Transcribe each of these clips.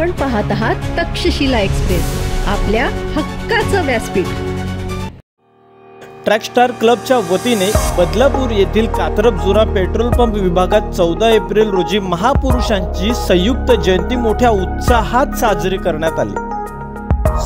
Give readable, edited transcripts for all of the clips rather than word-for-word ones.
आपण पाहत आहात तक्षशिला एक्सप्रेस, आपल्या हक्काचं व्यासपीठ। ट्रॅक स्टार क्लबच्या वतीने बदलापूर येथील कात्रप-जुरा पेट्रोल पंप विभागात 14 एप्रिल रोजी महापुरुषांची संयुक्त जयंती मोठ्या उत्साहात साजरी करण्यात आली।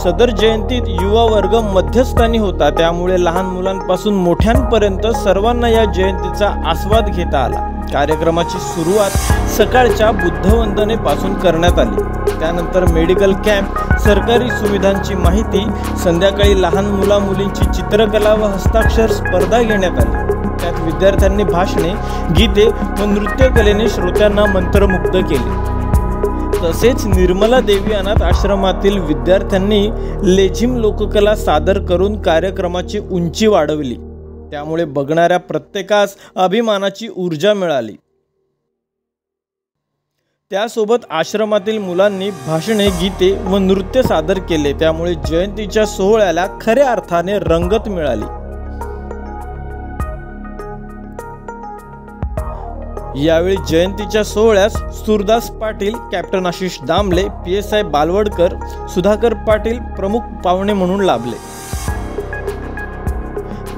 सदर जयंतीत युवा वर्ग मध्यस्थानी होता, त्यामुळे लहान मुलांपासून मोठ्यांपर्यंत सर्वांना या जयंतीचा आस्वाद घेता आला। कार्यक्रमाची सुरुवात सकाळच्या बुद्धवंदनेपासून करण्यात आली। त्यानंतर मेडिकल कॅम्प, सरकारी सुविधांची माहिती, संध्याकाळी लहान मुला-मुलींची चित्रकला व हस्ताक्षर स्पर्धा घेण्यात आली। त्यात विद्यार्थ्यांनी भाषणे, गीते व नृत्यकलेने श्रोत्यांना मंत्रमुग्ध केले। तसेच निर्मला देवी अनाथ आश्रमातील विद्यार्थ्यांनी लेझिम लोककला सादर करून कार्यक्रमाची उंची वाढवली, त्यामुळे बघणाऱ्या प्रत्येकास अभिमानाची ऊर्जा मिळाली। त्यासोबत आश्रमातील मुलांनी भाषणे, गीते व नृत्य सादर केले, त्यामुळे जयंतीच्या सोहळ्याला खऱ्या अर्थाने रंगत मिळाली। यावेळी जयंतीच्या सोहळ्यास सुरदास पाटील, कॅप्टन आशिष दामले, PSI बालवडकर, सुधाकर पाटील प्रमुख पाहुणे म्हणून लाभले।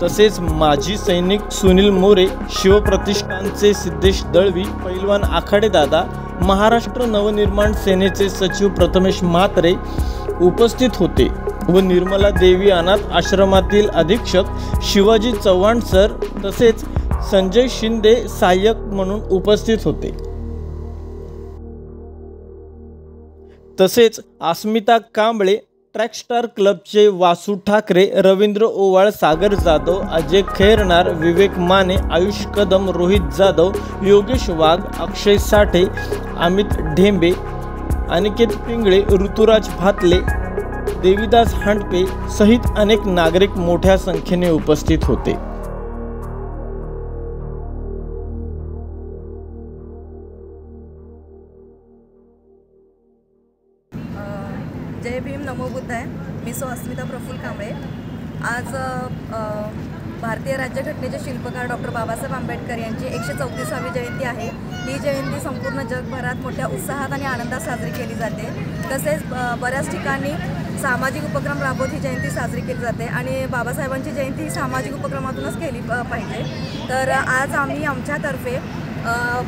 तसेच माजी सैनिक सुनील मोरे, शिवप्रतिष्ठानचे सिद्धेश दळवी, पैलवान आखाडे दादा, महाराष्ट्र नवनिर्माण सेनेचे सचिव प्रथमेश म्हात्रे उपस्थित होते व निर्मला देवी अनाथ आश्रमातील अधीक्षक शिवाजी चव्हाण सर तसेच संजय शिंदे सहाय्यक म्हणून उपस्थित होते। तसेच अस्मिता कांबळे, ट्रॅक स्टार क्लबचे वासू ठाकरे, रवींद्र ओवाळ, सागर जाधव, अजय खैरनार, विवेक माने, आयुष कदम, रोहित जाधव, योगेश वाघ, अक्षय साठे, अमित ढेंबे, अनिकेत पिंगळे, ऋतुराज भातले, देवीदास हांडपे सहित अनेक नागरिक मोठ्या संख्येने उपस्थित होते। जय भीम, नमो बुद्धाय। मी अस्मिता प्रफुल्ल कांबळे। आज भारतीय राज्यघटनेचे शिल्पकार डॉक्टर बाबासाहेब आंबेडकर यांची 134वी जयंती आहे। ही जयंती संपूर्ण जगभरात मोठ्या उत्साहात आणि आनंदात साजरी केली जाते। तसेच बऱ्याच ठिकाणी सामाजिक उपक्रम राबवत ही जयंती साजरी केली जाते आणि बाबासाहेबांची जयंती ही सामाजिक उपक्रमातूनच केली पाहिजे। तर आज आम्ही आमच्यातर्फे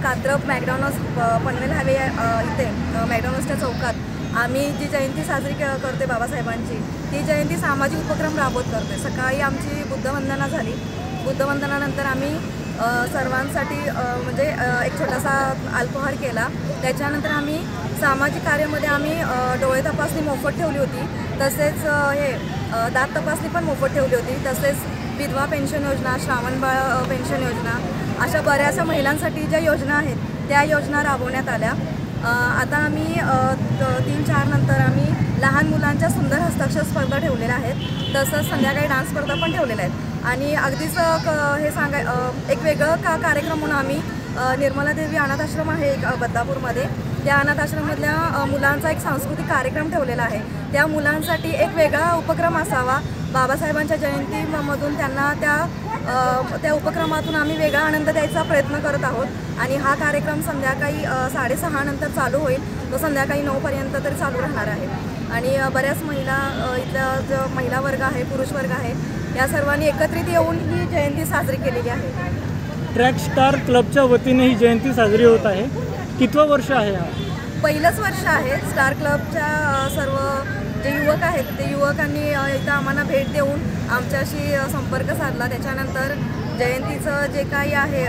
कात्रप मॅकडॉनल्ड्स पनवेल हायवे इथे मॅकडॉनल्ड्सच्या चौकात आम्ही जी जयंती साजरी करते बाबासाहेबांची, ती जयंती सामाजिक उपक्रम राबवत करते। सकाळी आमची बुद्धवंदना झाली। बुद्धवंदनानंतर आम्ही सर्वांसाठी म्हणजे एक छोटासा अल्पहार केला। त्याच्यानंतर आम्ही सामाजिक कार्यामध्ये आम्ही डोळे तपासणी मोफत ठेवली होती, तसेच दात तपासणी पण मोफत ठेवली होती। तसेच विधवा पेन्शन योजना, श्रावणबाळ पेन्शन योजना, अशा बऱ्याचशा महिलांसाठी ज्या योजना आहेत त्या योजना राबवण्यात आल्या। आता आम्ही 3-4 नंतर आम्ही लहान मुलांच्या सुंदर हस्ताक्षर स्पर्धा ठेवलेल्या आहेत। तसंच संध्याकाळी डान्स स्पर्धा पण ठेवलेल्या आहेत आणि अगदीच हे एक वेगळं कार्यक्रम म्हणून आम्ही निर्मला देवी अनाथ आश्रम आहे एक बदलापूरमध्ये, त्या अनाथ आश्रममधल्या मुलांचा एक सांस्कृतिक कार्यक्रम ठेवलेला आहे। त्या मुलांसाठी एक वेगळा उपक्रम असावा, बाबासाहेबांच्या जयंतीमधून त्यांना त्या उपक्रमातून आम्ही वेगळा आनंद द्यायचा प्रयत्न करत आहोत आणि हा कार्यक्रम संध्याकाळी 6:30 नंतर चालू होईल, तो संध्याकाळी 9 पर्यंत तरी चालू राहणार आहे। आणि बऱ्याच महिला, इथला जो महिला वर्ग आहे, पुरुष वर्ग आहे, या सर्वांनी एकत्रित येऊन ही जयंती साजरी केलेली आहे। ट्रॅक स्टार क्लबच्या वतीने ही जयंती साजरी होत आहे। कितवं वर्ष आहे हा? पहिलंच वर्ष आहे। स्टार क्लबच्या सर्व जे युवक आहेत ते युवकांनी इथं आम्हाला भेट देऊन आमच्याशी संपर्क साधला। त्याच्यानंतर जयंतीचं जे काही आहे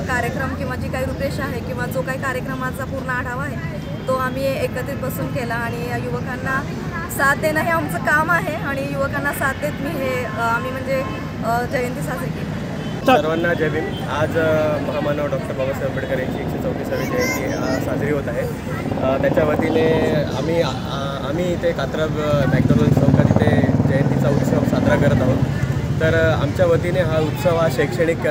कार्यक्रम किंवा जी काही रूपरेषा आहे किंवा जो काही कार्यक्रमाचा पूर्ण आढावा आहे तो आम्ही एकत्रित बसून केला आणि युवकांना साथ देणं हे आमचं काम आहे आणि युवकांना साथ देत आम्ही म्हणजे जयंती साजरी केली। सर्वांना जय भीम। आज महामानव डॉक्टर बाबासाहेब आंबेडकर यांची 134वी जयंती साजरी होत आहे। त्याच्या वतीने आम्ही इथे कात्रप मॅकडॉनल्ड्स चौकात इथे जयंतीचा उत्सव साजरा करत आहोत। तर आमच्या वतीने हा उत्सव हा शैक्षणिक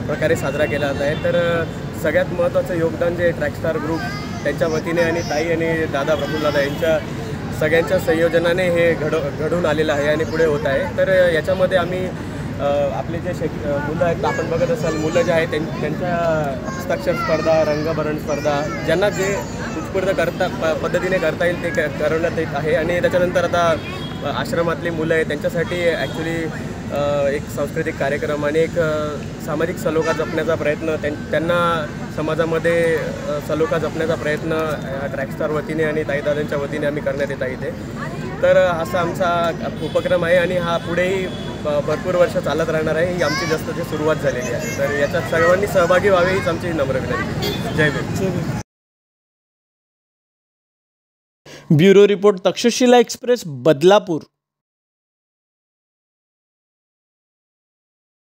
प्रकारे साजरा केला जात आहे। तर सगळ्यात महत्त्वाचं योगदान जे ट्रॅक स्टार ग्रुप त्यांच्या वतीने आणि ताई आणि दादा प्रफुल्लदादा यांच्या सगळ्यांच्या संयोजनाने हे घडून आलेलं आहे आणि पुढे होत आहे। तर याच्यामध्ये आम्ही आपले जे मुलं आहेत, आपण बघत असाल मुलं जे आहेत त्यांच्या हस्ताक्षर स्पर्धा, रंगभरण स्पर्धा, ज्यांना जे उत्स्फूर्त पद्धतीने करता येईल ते करण्यात येत आहे. आणि त्याच्यानंतर आता आश्रमातली मुलं आहेत त्यांच्यासाठी ॲक्च्युली एक सांस्कृतिक कार्यक्रम आणि एक सामाजिक सलोखा जपण्याचा प्रयत्न त्यांना समाजामध्ये सलोखा जपण्याचा प्रयत्न ट्रॅकस्टार वतीने आणि ताईदादांच्या वतीने आम्ही करण्यात येत आहे इथे. तर असा आमचा उपक्रम आहे आणि हा पुढेही भरपूर वर्ष चालत राहणार आहे. ही आमची जस्ट सुरुवात झालेली आहे. तर याच्यात सर्वांनी सहभागी व्हावे हीच आमची नम्र विनंती. जय Bhim. Bureau report Takshashila express, Badlapur.